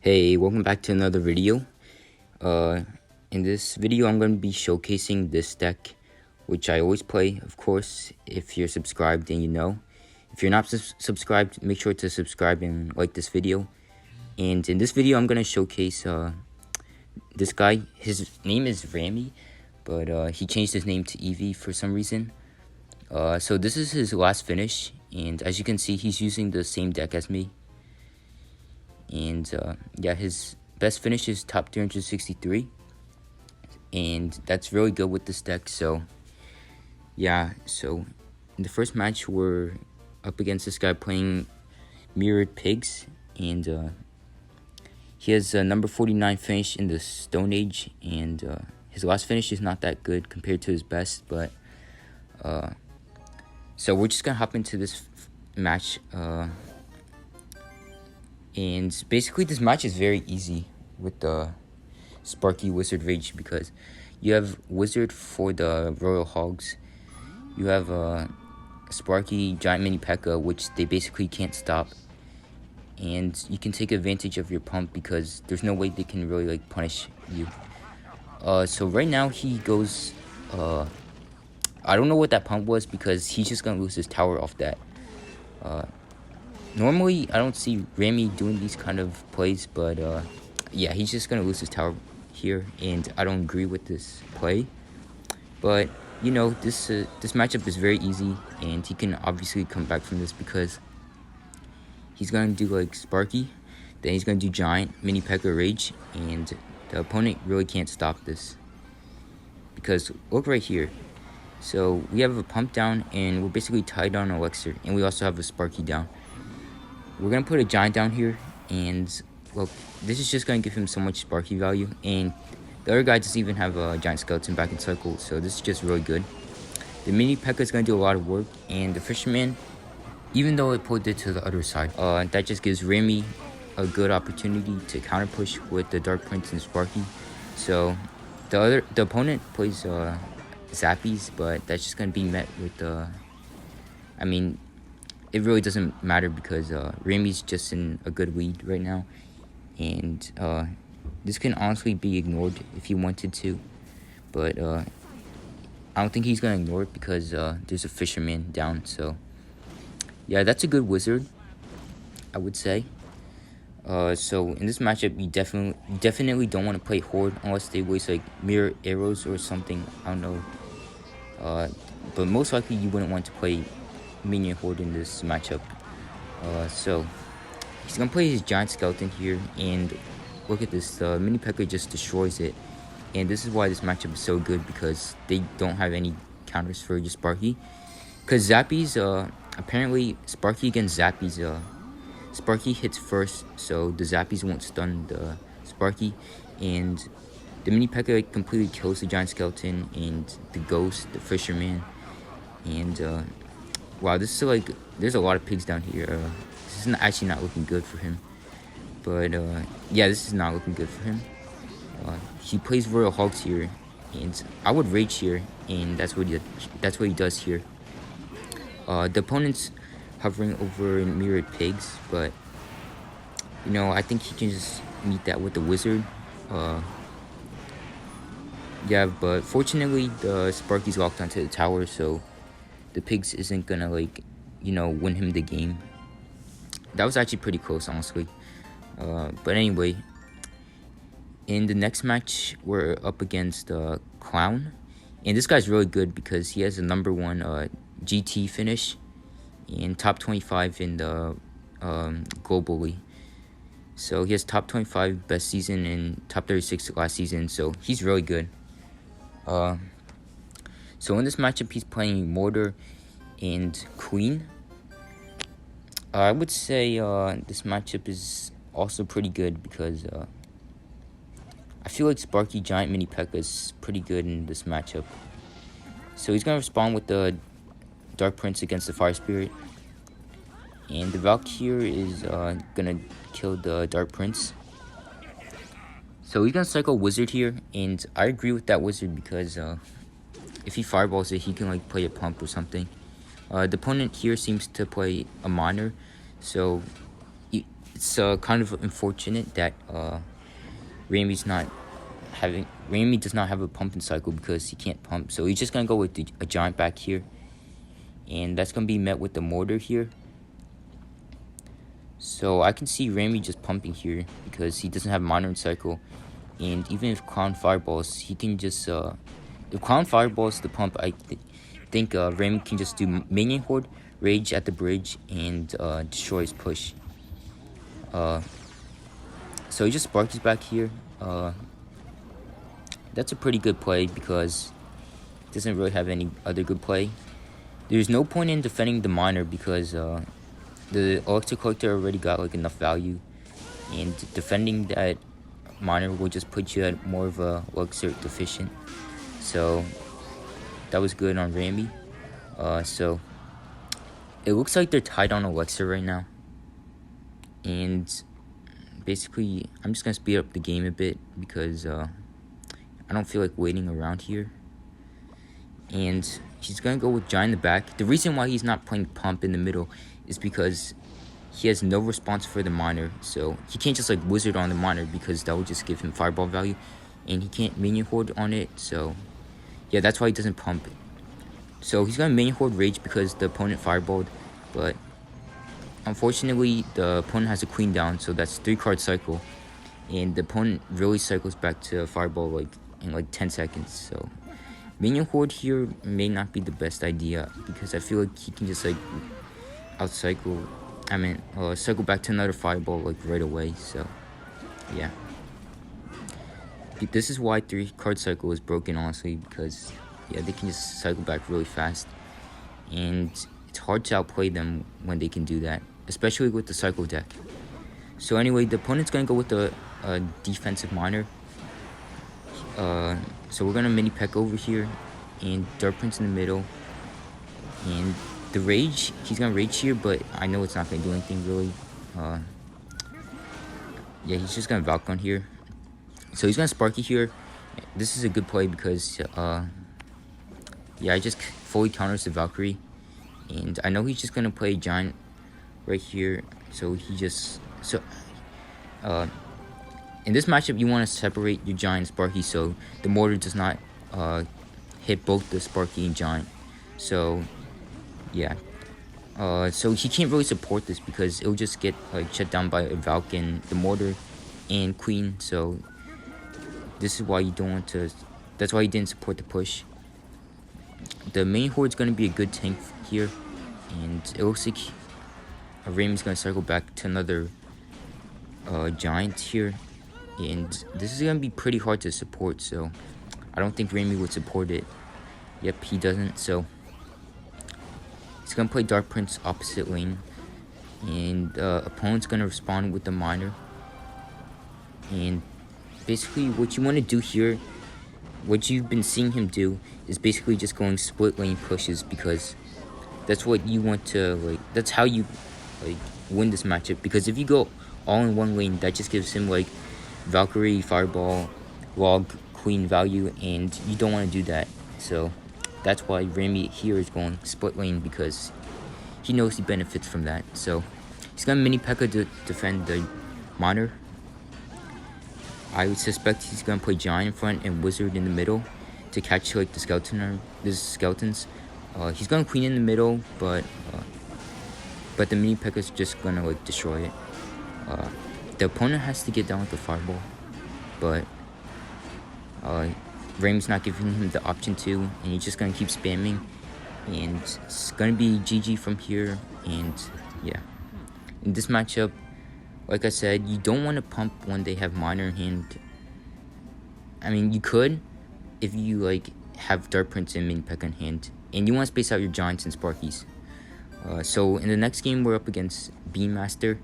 Hey, welcome back to another video. In this video, I'm going to be showcasing this deck, which I always play. Of course, if you're subscribed, then you know. If you're not subscribed, make sure to subscribe and like this video. And in this video, I'm going to showcase this guy. His name is Rami, but he changed his name to Eevee for some reason. So this is his last finish, and as you can see, he's using the same deck as me. And yeah, his best finish is top 363, and that's really good with this deck. So yeah, so in the first match we're up against this guy playing Mirrored Pigs, and he has a number 49 finish in the Stone Age, and his last finish is not that good compared to his best, but so we're just gonna hop into this match. And basically this match is very easy with the Sparky Wizard Rage, because you have Wizard for the Royal Hogs. You have Sparky Giant Mini P.E.K.K.A, which they basically can't stop. And you can take advantage of your pump because there's no way they can really like punish you. So right now he goes, I don't know what that pump was because he's just gonna lose his tower off that. Normally, I don't see Rami doing these kind of plays, but yeah, he's just going to lose his tower here, and I don't agree with this play. But, you know, this matchup is very easy, and he can obviously come back from this because he's going to do, like, Sparky, then he's going to do Giant Mini P.E.K.K.A Rage, and the opponent really can't stop this. Because, look right here. So, we have a pump down, and we're basically tied on Elixir, and we also have a Sparky down. We're going to put a Giant down here, and, well, this is just going to give him so much Sparky value, and the other guy doesn't even have a Giant Skeleton back in cycle, so this is just really good. The Mini P.E.K.K.A is going to do a lot of work, and the Fisherman, even though it pulled it to the other side, that just gives Rami a good opportunity to counter push with the Dark Prince and Sparky. So, the opponent plays Zappies, but that's just going to be met with, I mean, it really doesn't matter because Rami's just in a good lead right now, and this can honestly be ignored if he wanted to, but I don't think he's gonna ignore it because there's a Fisherman down. So yeah, that's a good wizard, I would say. So in this matchup, you definitely don't want to play Horde unless they waste like mirror arrows or something. I don't know, but most likely you wouldn't want to play Minion Horde in this matchup. So he's gonna play his Giant Skeleton here, and look at this, Mini P.E.K.K.A just destroys it, and this is why this matchup is so good, because they don't have any counters for your Sparky. Because Zappies, apparently Sparky against Zappies, Sparky hits first, so the Zappies won't stun the Sparky, and the Mini P.E.K.K.A completely kills the Giant Skeleton and the Ghost, the Fisherman, and wow, this is like, there's a lot of pigs down here. This is actually not looking good for him. But yeah, this is not looking good for him. He plays Royal Hogs here, and I would rage here, and that's what he does here. The opponent's hovering over Mirrored Pigs, but you know, I think he can just meet that with the wizard. Yeah, but fortunately the Sparky's locked onto the tower, so the pigs isn't gonna, like, you know, win him the game. That was actually pretty close, honestly. But anyway, in the next match, we're up against Clown, and this guy's really good because he has a number 1 GT finish and top 25 in the globally. So he has top 25 best season and top 36 last season, so he's really good. So in this matchup, he's playing Mortar and Queen. I would say this matchup is also pretty good because I feel like Sparky Giant Mini P.E.K.K.A is pretty good in this matchup. So he's going to respond with the Dark Prince against the Fire Spirit. And the Valkyrie is going to kill the Dark Prince. So he's going to cycle Wizard here, and I agree with that Wizard because if he fireballs it, he can like play a pump or something. The opponent here seems to play a miner, so it's kind of unfortunate that Remy does not have a pumping cycle because he can't pump. So he's just gonna go with a giant back here, and that's gonna be met with the mortar here. So I can see Remy just pumping here because he doesn't have modern cycle, and even if Clown fireballs, he can just if Clown fireballs the pump, I think Remy can just do minion horde, rage at the bridge, and destroy his push. So he just Sparky's back here. That's a pretty good play because he doesn't really have any other good play. There's no point in defending the miner because the elixir collector already got like enough value, and defending that miner will just put you at more of a elixir deficient. So that was good on Remy. So it looks like they're tied on elixir right now, and basically I'm just gonna speed up the game a bit because I don't feel like waiting around here. And he's gonna go with giant in the back. The reason why he's not playing pump in the middle is because he has no response for the miner, so he can't just like wizard on the miner because that would just give him fireball value, and he can't minion horde on it. So yeah, that's why he doesn't pump it. So he's gonna minion horde rage because the opponent fireballed, but unfortunately the opponent has a queen down, so that's 3-card cycle, and the opponent really cycles back to fireball like in like 10 seconds. So minion horde here may not be the best idea because I feel like he can just like cycle back to another fireball like right away. So yeah, this is why 3-card cycle is broken, honestly, because yeah, they can just cycle back really fast, and it's hard to outplay them when they can do that, especially with the cycle deck. So anyway, the opponent's gonna go with the defensive miner. So we're gonna mini peck over here, and Dark Prince in the middle, and the rage, he's gonna rage here, but I know it's not gonna do anything really. Yeah, he's just gonna Valkyrie here. So he's gonna Sparky here. This is a good play because yeah, I just fully counters the Valkyrie, and I know he's just gonna play giant right here. So he just in this matchup, you want to separate your giant and Sparky so the mortar does not hit both the Sparky and giant. So yeah, so he can't really support this because it'll just get like shut down by a Valken, the mortar, and queen. So this is why you don't want to. That's why he didn't support the push. The main horde's gonna be a good tank here, and it looks like Remy's gonna circle back to another giant here, and this is gonna be pretty hard to support. So I don't think Remy would support it. Yep, he doesn't. So he's gonna play Dark Prince opposite lane, and opponent's gonna respond with the miner. And basically what you want to do here, what you've been seeing him do, is basically just going split lane pushes, because that's what you want to, like, that's how you like win this matchup. Because if you go all in one lane, that just gives him like Valkyrie, fireball, log, queen value, and you don't want to do that. So that's why Remy here is going split lane, because he knows he benefits from that. So he's gonna mini P.E.K.K.A to defend the miner. I would suspect he's gonna play giant in front and wizard in the middle to catch like the skeletons. He's gonna queen in the middle, but the mini P.E.K.K.A is just gonna like destroy it. The opponent has to get down with the fireball, but Remy's not giving him the option to, and he's just gonna keep spamming, and it's gonna be GG from here. And yeah, in this matchup, like I said, you don't want to pump when they have miner in hand. I mean, you could if you like have Dark Prince and mini P.E.K.K.A in hand, and you want to space out your giants and Sparkies. So in the next game, we're up against Beam Master.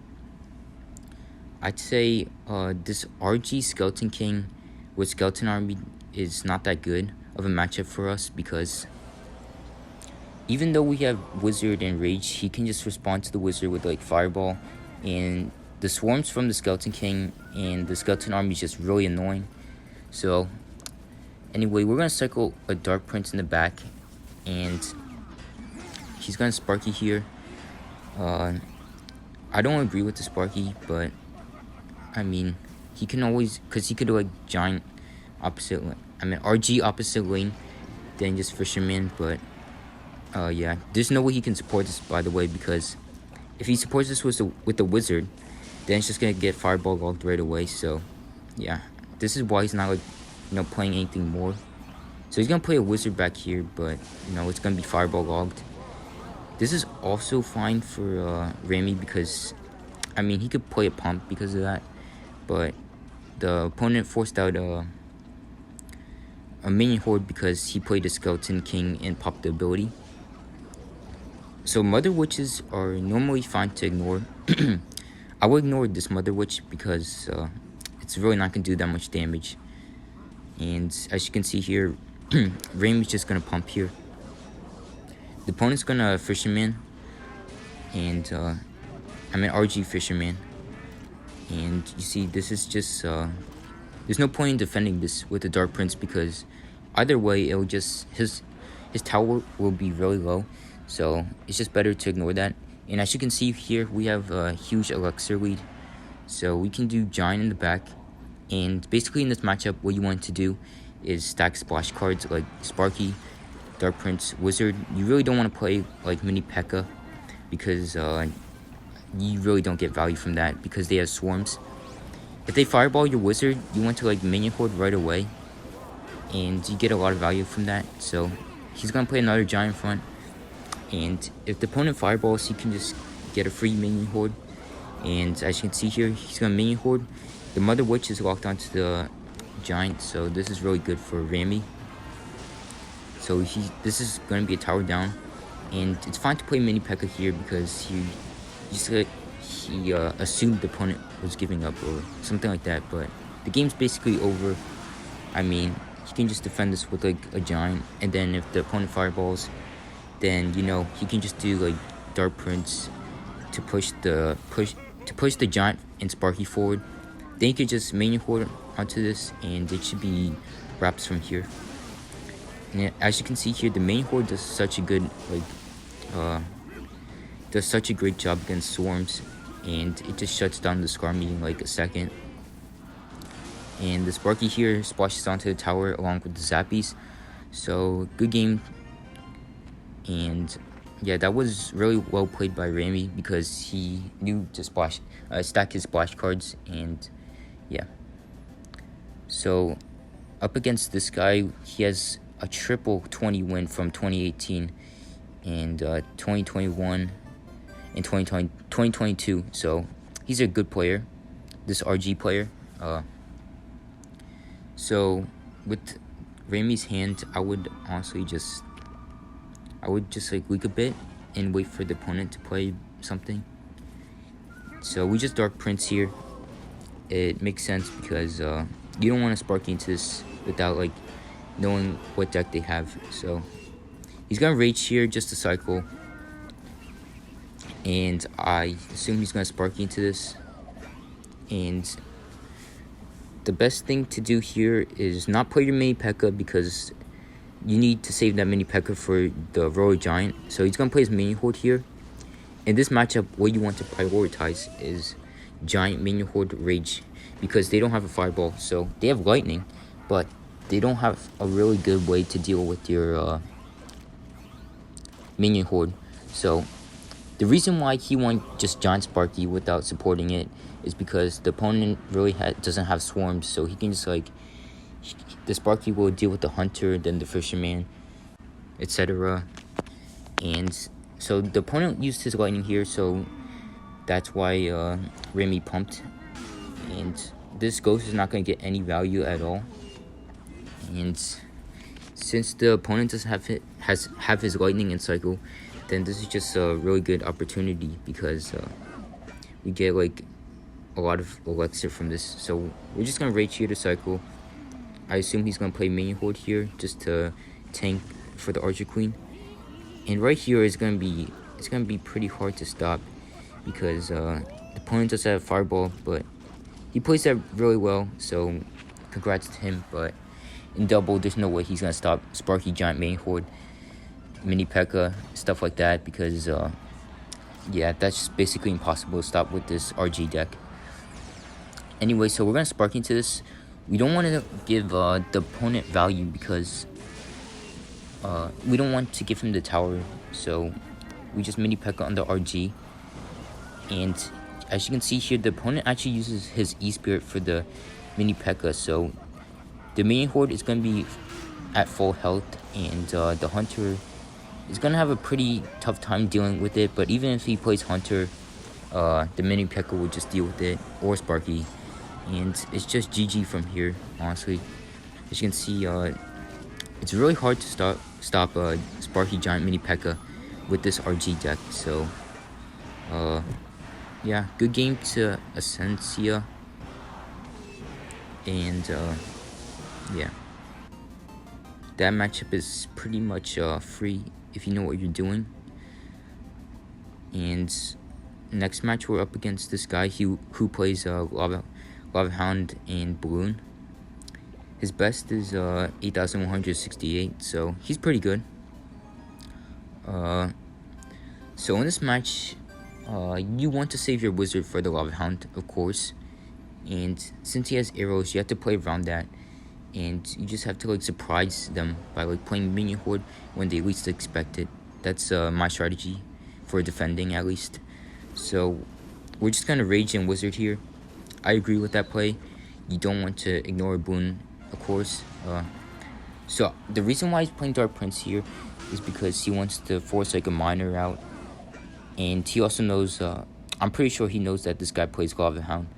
I'd say this RG Skeleton King with Skeleton Army is not that good of a matchup for us, because even though we have Wizard and Rage, he can just respond to the Wizard with like Fireball, and the swarms from the Skeleton King and the Skeleton Army is just really annoying. So anyway, we're gonna cycle a Dark Prince in the back, and he's gonna Sparky here. I don't agree with the Sparky, but I mean, he can always, because he could do like giant opposite lane. I mean, RG opposite lane, then just fisherman. But yeah, there's no way he can support this, by the way, because if he supports this with the wizard, then it's just gonna get fireball logged right away. So yeah, this is why he's not like, you know, playing anything more. So he's gonna play a wizard back here, but you know, it's gonna be fireball logged. This is also fine for Remy because, I mean, he could play a pump because of that, but the opponent forced out a minion horde because he played a skeleton king and popped the ability. So mother witches are normally fine to ignore. I will ignore this mother witch because it's really not gonna do that much damage. And as you can see here, Remy's just gonna pump here. The opponent's gonna fisherman, and I mean RG fisherman. And you see, this is just there's no point in defending this with the Dark Prince because either way, it'll just his tower will be really low. So it's just better to ignore that. And as you can see here, we have a huge elixir lead, so we can do giant in the back. And basically in this matchup, what you want to do is stack splash cards like Sparky, Dark Prince, Wizard. You really don't want to play like Mini P.E.K.K.A. because you really don't get value from that because they have swarms. If they fireball your wizard, you want to like minion horde right away, and you get a lot of value from that. So he's gonna play another giant front, and if the opponent fireballs, he can just get a free minion horde. And as you can see here, he's gonna minion horde. The mother witch is locked onto the giant, so this is really good for Remy. So this is gonna be a tower down, and it's fine to play mini P.E.K.K.A. here because he assumed the opponent was giving up or something like that. But the game's basically over. I mean, he can just defend this with like a giant, and then if the opponent fireballs, then you know he can just do like Dark Prince to push the giant and Sparky forward. Then you could just minion horde onto this, and it should be wraps from here. And as you can see here, the main horde does such a good does such a great job against swarms, and it just shuts down the Scar meeting like a second. And the Sparky here splashes onto the tower along with the Zappies. So good game. And yeah, that was really well played by Remy because he knew to stack his splash cards. And yeah, so up against this guy, he has a triple 20 win from 2018 and 2021 and 2022. So he's a good player, this RG player. So with Remy's hand, I would honestly just like leak a bit and wait for the opponent to play something. So we just Dark Prince here. It makes sense because you don't want to Sparky into this without like knowing what deck they have. So he's gonna rage here just to cycle, and I assume he's gonna Sparky into this. And the best thing to do here is not play your mini P.E.K.K.A. because you need to save that mini P.E.K.K.A. for the Royal Giant. So he's gonna play his minion horde here. In this matchup, what you want to prioritize is giant minion horde rage because they don't have a fireball. So they have lightning, but they don't have a really good way to deal with your minion horde. So the reason why he won just giant Sparky without supporting it is because the opponent really doesn't have swarms, so he can just like the Sparky will deal with the hunter, then the fisherman, etc. And so the opponent used his lightning here, so that's why Remy pumped. And this ghost is not going to get any value at all. And since the opponent doesn't have his lightning and cycle, then this is just a really good opportunity because we get like a lot of elixir from this. So we're just gonna rage here to cycle. I assume he's gonna play minion horde here just to tank for the Archer Queen. And right here is gonna be pretty hard to stop because the opponent does have fireball, but he plays that really well. So congrats to him. But in double, there's no way he's gonna stop Sparky, giant main horde, mini P.E.K.K.A., stuff like that, because yeah, that's just basically impossible to stop with this RG deck. Anyway, so we're gonna Sparky into this. We don't want to give the opponent value because we don't want to give him the tower, so we just mini P.E.K.K.A on the RG. And as you can see here, the opponent actually uses his E-Spirit for the mini P.E.K.K.A, so the minion horde is going to be at full health, and the hunter is going to have a pretty tough time dealing with it. But even if he plays hunter, the mini P.E.K.K.A will just deal with it, or Sparky, and it's just GG from here, honestly. As you can see, it's really hard to stop Sparky Giant mini P.E.K.K.A with this RG deck. So yeah, good game to Essentia, and yeah, that matchup is pretty much free if you know what you're doing. And next match, we're up against this guy who plays Lava Hound and Balloon. His best is 8,168, so he's pretty good. So in this match, you want to save your wizard for the Lava Hound, of course. And since he has arrows, you have to play around that. And you just have to like surprise them by like playing minion horde when they least expect it. That's my strategy for defending, at least. So we're just gonna rage and wizard here. I agree with that play. You don't want to ignore a boon, of course. So the reason why he's playing Dark Prince here is because he wants to force like a miner out, and he also knows. I'm pretty sure he knows that this guy plays Lava Hound.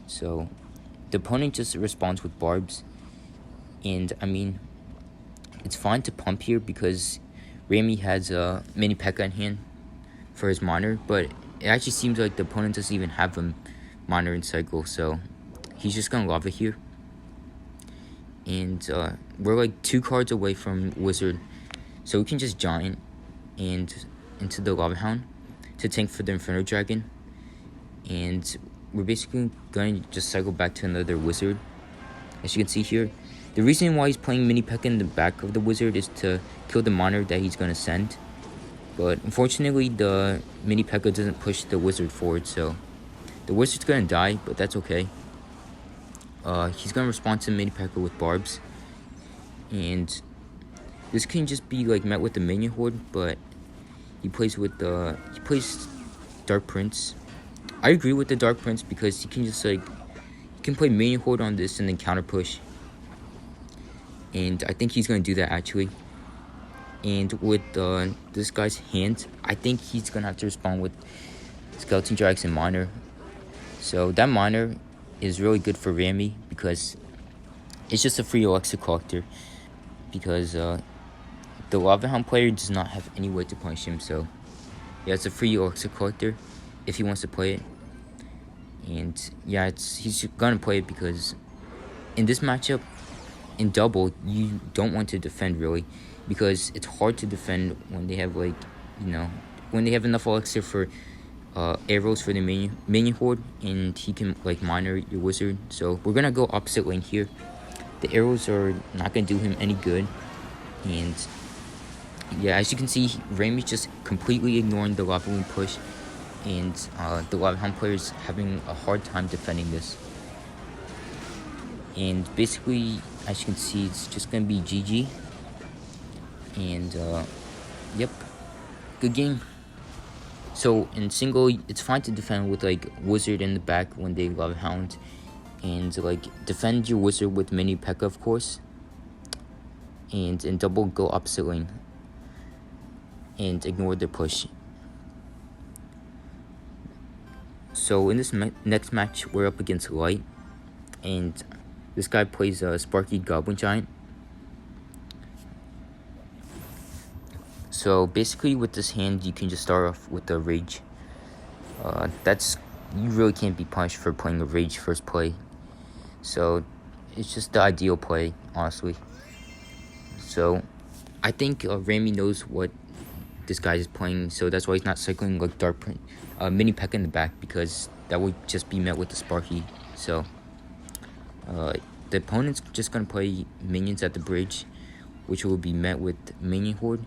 So the opponent just responds with barbs, and I mean, it's fine to pump here because Rami has a mini P.E.K.K.A in hand for his miner, but it actually seems like the opponent doesn't even have a miner in cycle, so he's just gonna lava here. And we're like 2 cards away from wizard, so we can just giant and into the Lava Hound to tank for the Inferno Dragon. And we're basically going to just cycle back to another wizard. As you can see here, the reason why he's playing mini P.E.K.K.A in the back of the wizard is to kill the miner that he's going to send. But unfortunately, the mini P.E.K.K.A doesn't push the wizard forward, so the wizard's going to die, but that's okay. He's going to respond to mini P.E.K.K.A with barbs. And this can just be like met with the minion horde, but he plays Dark Prince. I agree with the Dark Prince because he can just like play minion horde on this and then counter push. And I think he's gonna do that actually. And with this guy's hand, I think he's gonna have to respond with Skeleton Drags and Miner. So that Miner is really good for Rami because it's just a free elixir collector. Because the Lava Hound player does not have any way to punish him, so yeah, it's a free elixir collector if he wants to play it. And yeah, he's gonna play it because in this matchup, in double, you don't want to defend really, because it's hard to defend when they have like, when they have enough elixir for arrows for the minion horde, and he can like miner your wizard. So we're gonna go opposite lane here. The arrows are not gonna do him any good, and yeah, as you can see, Rami's just completely ignoring the Lava Loon push, and the Lava Hound player is having a hard time defending this. And basically, as you can see, it's just gonna be GG. And yep, good game. So in single, it's fine to defend with like wizard in the back when they Lava Hound, and like defend your wizard with mini P.E.K.K.A, of course. And in double, go opposite lane and ignore the push. So in this next match, we're up against Light, and this guy plays a Sparky Goblin Giant. So basically with this hand, you can just start off with a Rage. You really can't be punished for playing a Rage first play. So it's just the ideal play, honestly. So I think Rami knows what this guy is playing, so that's why he's not cycling like Dark Print, mini P.E.K.K.A in the back, because that would just be met with the Sparky. So the opponent's just gonna play minions at the bridge, which will be met with minion horde.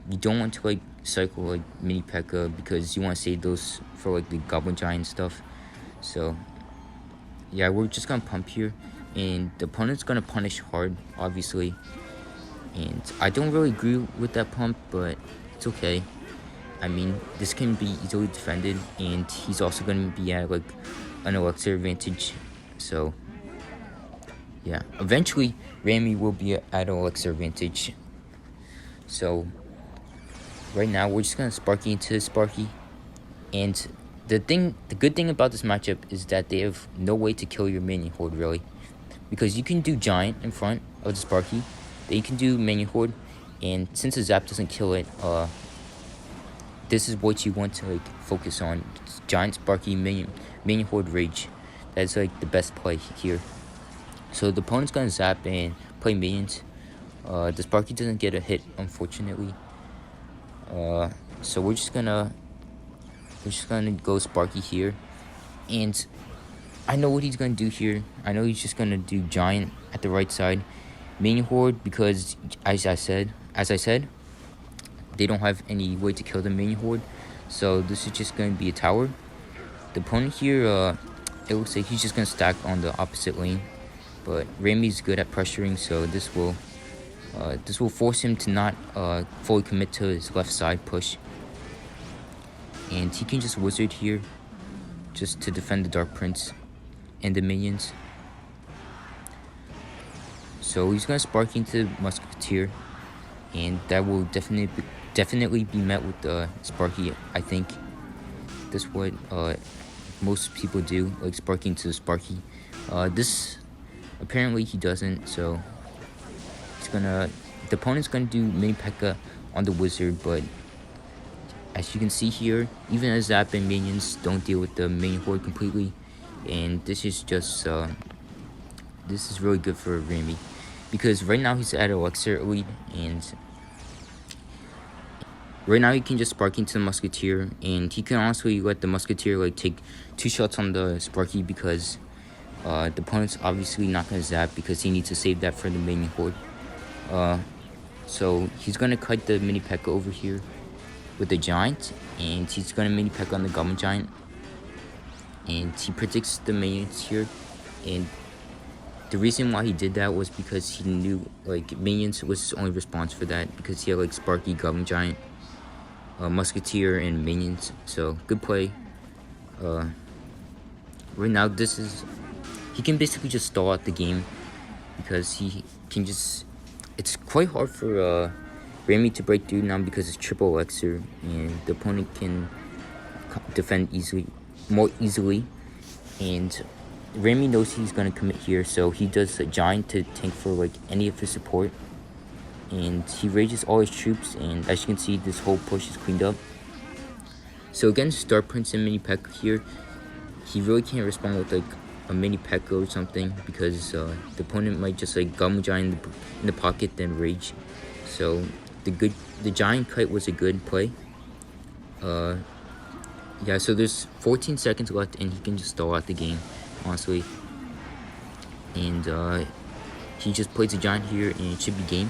You don't want to like cycle like mini P.E.K.K.A because you want to save those for like the goblin giant stuff. So yeah, we're just gonna pump here, and the opponent's gonna punish hard, obviously. And I don't really agree with that pump, but it's okay. I mean, this can be easily defended, and he's also gonna be at like an elixir advantage. So yeah, eventually Rami will be at an elixir advantage. So right now we're just gonna Sparky into Sparky, and the good thing about this matchup is that they have no way to kill your minion horde really, because you can do giant in front of the Sparky, then you can do minion horde, and since the zap doesn't kill it, this is what you want to like focus on: giant, Sparky, minion horde, rage. That's like the best play here. So the opponent's gonna zap and play minions. The Sparky doesn't get a hit, unfortunately. So we're just gonna go Sparky here, and I know what he's gonna do here. I know he's just gonna do giant at the right side, minion horde, because as I said, they don't have any way to kill the minion horde. So this is just gonna be a tower. The opponent here, it looks like he's just gonna stack on the opposite lane, but Rami's good at pressuring, so this will force him to not fully commit to his left side push. And he can just wizard here just to defend the Dark Prince and the minions. So he's gonna Spark into Musketeer, and that will definitely be met with the Sparky. I think that's what most people do, like Sparking to the Sparky. This apparently he doesn't, so the opponent's gonna do mini P.E.K.K.A on the wizard, but as you can see here, even as Zap and minions don't deal with the main horde completely, and this is just this is really good for Rami, because right now he's at elixir lead, and right now he can just Spark into the Musketeer, and he can honestly let the Musketeer like take 2 shots on the Sparky, because the opponent's obviously not gonna zap because he needs to save that for the main horde. So he's gonna cut the mini P.E.K.K.A over here with the giant, and he's gonna mini P.E.K.K.A on the goblin giant, and he predicts the minions here. And the reason why he did that was because he knew like minions was his only response for that, because he had like Sparky, goblin giant, Musketeer, and minions. So good play. Right now he can basically just stall out the game, because he can just, it's quite hard for Rami to break through now because it's triple elixir, and the opponent can defend more easily, and Rami knows he's gonna commit here, so he does a giant to tank for like any of his support, and he rages all his troops, and as you can see, this whole push is cleaned up. So against Dark Prince and mini P.E.K.K.A here, he really can't respond with like a mini P.E.K.K.A or something, because the opponent might just like goblin giant in the pocket, then rage. So the giant kite was a good play. Yeah, so there's 14 seconds left, and he can just stall out the game, honestly. And he just plays a giant here, and it should be game.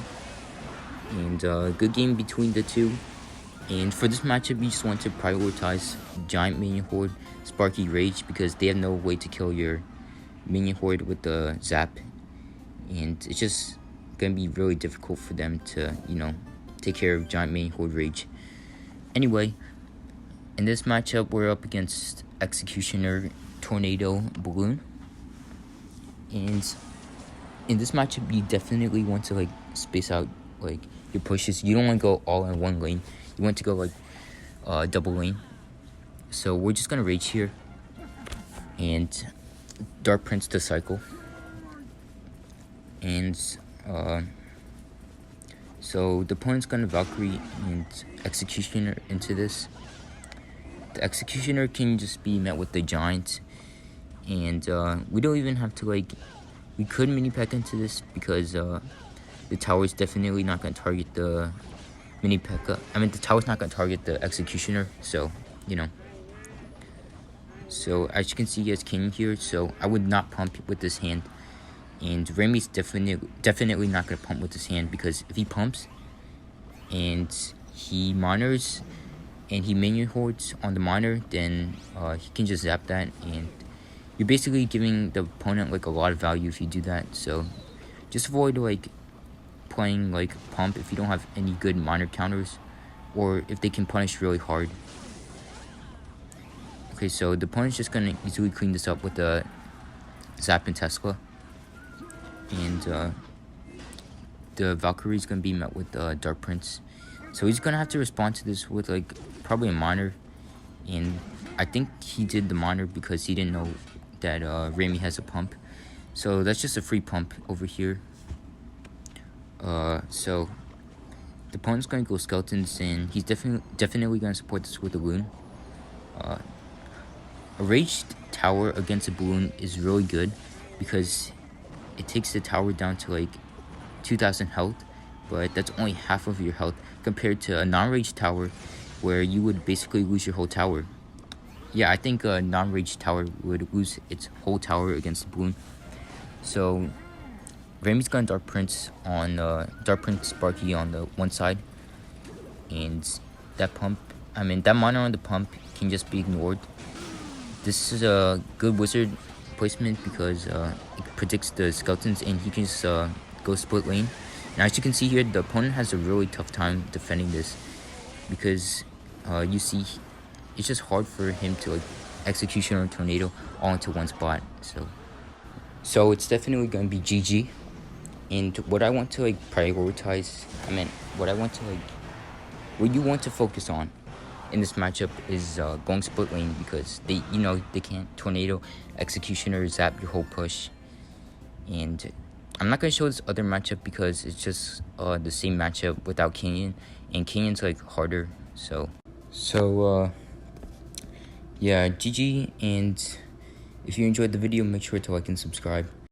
And good game between the two. And for this matchup, you just want to prioritize giant minion horde, Sparky, rage, because they have no way to kill your minion horde with the zap, and it's just gonna be really difficult for them to, you know, take care of giant minion horde, rage. Anyway, in this matchup, we're up against Executioner, Tornado, Balloon, and in this matchup, you definitely want to like space out like your pushes. You don't want to go all in one lane. You want to go like double lane. So we're just gonna rage here, and Dark Prince to cycle, and so the opponent's gonna Valkyrie and Executioner into this. The Executioner can just be met with the giant, and we don't even have to like, we could mini P.E.K.K.A into this, because the tower is definitely not gonna target the mini P.E.K.K.A. I mean, the tower's not gonna target the Executioner, so you know. So as you can see, he has king here, so I would not pump with this hand. And Rami's definitely not gonna pump with this hand, because if he pumps and he monitors and he minion hordes on the monitor, then he can just zap that, and you're basically giving the opponent like a lot of value if you do that. So just avoid like playing like pump if you don't have any good monitor counters, or if they can punish really hard. Okay, so the opponent's just gonna easily clean this up with the Zap and Tesla, and the Valkyrie's gonna be met with the Dark Prince. So he's gonna have to respond to this with like probably a monitor, and I think he did the monitor because he didn't know that Remy has a pump. So that's just a free pump over here. So the opponent's gonna go skeletons, and he's definitely gonna support this with a balloon. A raged tower against a balloon is really good because it takes the tower down to like 2,000 health, but that's only half of your health compared to a non-raged tower where you would basically lose your whole tower. Yeah, I think a non-raged tower would lose its whole tower against the balloon. So Remy's got Dark Prince on Dark Prince Sparky on the one side, and that monitor on the pump can just be ignored. This is a good wizard placement because it predicts the skeletons, and he can just go split lane. Now, as you can see here, the opponent has a really tough time defending this because you see it's just hard for him to like execution or tornado all into one spot. So it's definitely going to be GG. And what I want to like prioritize, what you want to focus on in this matchup is going split lane, because they can't tornado, executioner, zap your whole push. And I'm not gonna show this other matchup because it's just the same matchup without Canyon, and Canyon's like harder. So yeah, GG. And if you enjoyed the video, make sure to like and subscribe.